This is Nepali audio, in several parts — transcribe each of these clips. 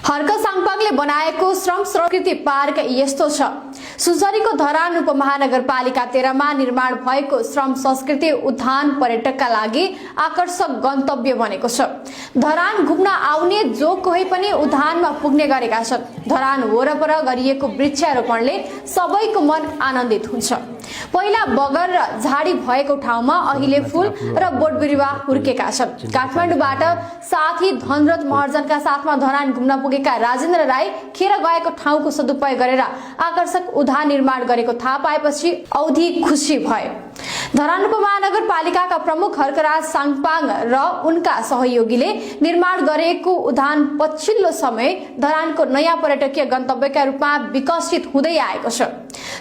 हर्क साङपाङले बनाएको श्रम संस्कृति पार्क यस्तो छ। सुनसरीको धरान उपमहानगरपालिका 13 मा निर्माण भएको श्रम संस्कृति उद्यान पर्यटकका लागि आकर्षक गन्तव्य बनेको छ। धरान घुम्न आउने जो कोही पनि उद्यानमा पुग्ने गरेका छन्। धरान वरपर गरिएको वृक्षारोपणले सबैको मन आनन्दित हुन्छ। पहिला बगर र झाडी भएको ठाउँमा अहिले फूल र बोटबिरुवा हुर्केका छन्। काठमाडौँबाट साथी धनरथ महर्जनका साथमा धरान घुम्न पुगेका राजेन्द्र राई खेर गएको ठाउँको सदुपयोग गरेर आकर्षक उद्यान निर्माण गरेको थाहा पाएपछि औधी खुसी भए। धरान उपमहानगरपालिकाका प्रमुख हर्कराज साङपाङ र उनका सहयोगीले निर्माण गरेको उद्यान पछिल्लो समय धरानको नयाँ पर्यटकीय गन्तव्यका रूपमा विकसित हुँदै आएको छ।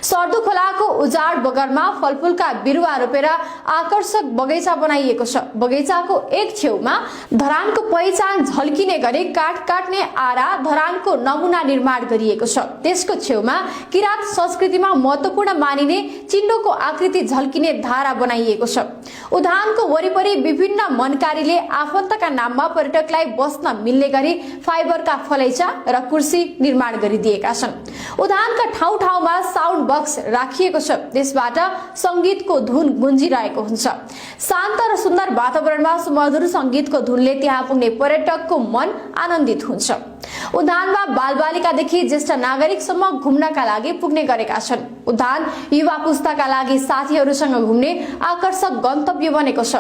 सर्दु खोलाको उजाड बगरमा फलफूलका बिरुवा रोपेर आकर्षक बगैँचा बनाइएको छ। बगैँचाको एक छेउमा धरानको पहिचान झल्किने गरी काठ काट्ने आरा धरानको नमुना निर्माण गरिएको छ। त्यसको छेउमा किराँत संस्कृतिमा महत्त्वपूर्ण मानिने चिन्डोको आकृति झल्किने धारा बनाइएको छ। उद्यानको वरिपरि विभिन्न मनकारीले आफन्तका नाममा पर्यटकलाई बस्न मिल्ने गरी फाइबरका फलैचा र कुर्सी निर्माण गरिदिएका छन्। उद्यानका ठाउँ ठाउँमा साउन्ड बक्स राखिएको छ। त्यसबाट संगीतको धुन गुन्जिरहेको हुन्छ। शान्त र सुन्दर वातावरणमा सुमधुर संगीतको धुनले त्यहाँ पुग्ने पर्यटकको मन आनन्दित हुन्छ। उद्यानमा बालबालिकादेखि ज्येष्ठ नागरिकसम्म घुम्नका लागि पुग्ने गरेका छन्। उद्यान युवा पुस्ताका लागि साथीहरूसँग घुम्ने आकर्षक गन्तव्य बनेको छ।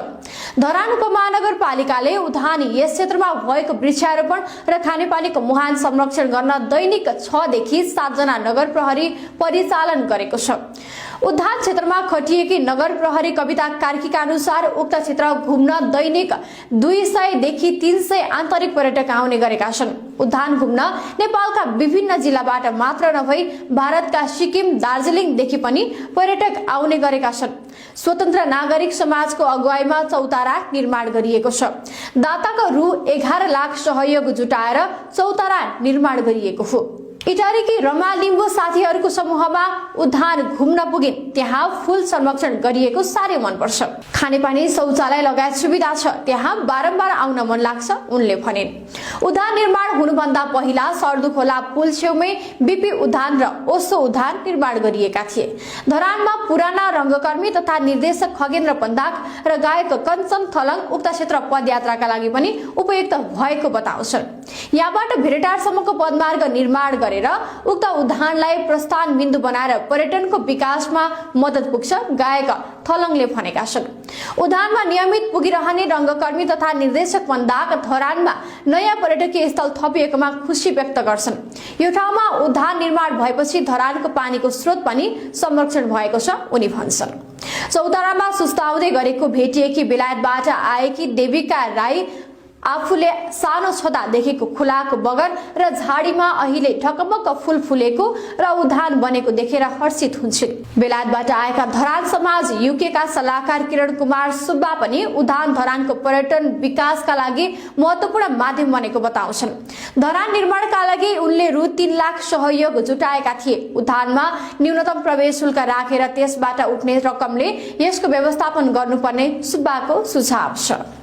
धरान उपमहानगरपालिकाले उद्यान यस क्षेत्रमा भएको वृक्षारोपण र खानेपानीको मुहान संरक्षण गर्न दैनिक 6 देखि 7 जना नगर प्रहरी परिचालन गरेको छ। उद्यान क्षेत्रमा खटिएकी नगर प्रहरी कविता कार्कीका अनुसार उक्त क्षेत्र घुम्न दैनिक 200 देखि 300 आन्तरिक पर्यटक आउने गरेका छन्। उद्यान घुम्न नेपालका विभिन्न जिल्लाबाट मात्र नभई भारतका सिक्किम दार्जिलिङदेखि पनि पर्यटक आउने गरेका छन्। स्वतन्त्र नागरिक समाजको अगुवाईमा चौतारा निर्माण गरिएको छ। दाताको रु 11 लाख सहयोग जुटाएर चौतारा निर्माण गरिएको हो। इटारीकी रमा लिम्बू साथीहरूको समूहमा उद्यान घुम्न पुगिन्। त्यहाँ फूल संरक्षण गरिएको साह्रै मनपर्छ। खानेपानी शौचालय लगायत सुविधा छ। त्यहाँ बारम्बार आउन मन लाग्छ उनले भनिन्। उद्यान निर्माण हुनुभन्दा पहिला सर्दु खोला पुल छेउमै बीपी उद्यान र ओसो उद्यान निर्माण गरिएका थिए। धरानमा पुराना रंगकर्मी तथा निर्देशक खगेन्द्र पन्दाक र गायक कञ्चन थलङ उक्त क्षेत्र पदयात्राका लागि पनि उपयुक्त भएको बताउँछन्। यहाँबाट भेरेटारसम्मको पदमार्ग निर्माण गरेर उक्त उद्यानलाई प्रस्थान बिन्दु बनाएर पर्यटनको विकासमा मद्दत पुग्छ गायक थलङले भनेका छन्। उद्यानमा नियमित पुगिरहने रंगकर्मी तथा निर्देशक पन्दाक धरानमा नयाँ पर्यटकीय स्थल थपिएकोमा खुसी व्यक्त गर्छन्। यो ठाउँमा उद्यान निर्माण भएपछि धरानको पानीको स्रोत पनि संरक्षण भएको छ उनी भन्छन्। चौतारामा सुस्ताउँदै गरेको भेटिएकी बेलायतबाट आएकी देविका राई आफूले सानो छँदा देखेको खुलाको बगर र झाडीमा अहिले ढकमक फूल फुलेको र उद्यान बनेको देखेर हर्षित हुन्छन्। बेलायतबाट आएका धरान समाज युके का सल्लाहकार किरण कुमार सुब्बा पनि उद्यान धरानको पर्यटन विकासका लागि महत्त्वपूर्ण माध्यम बनेको बताउँछन्। धरान निर्माणका लागि उनले रु 3 लाख सहयोग जुटाएका थिए। उद्यानमा न्यूनतम प्रवेश शुल्क राखेर त्यसबाट उठ्ने रकमले यसको व्यवस्थापन गर्नुपर्ने सुब्बाको सुझाव छ।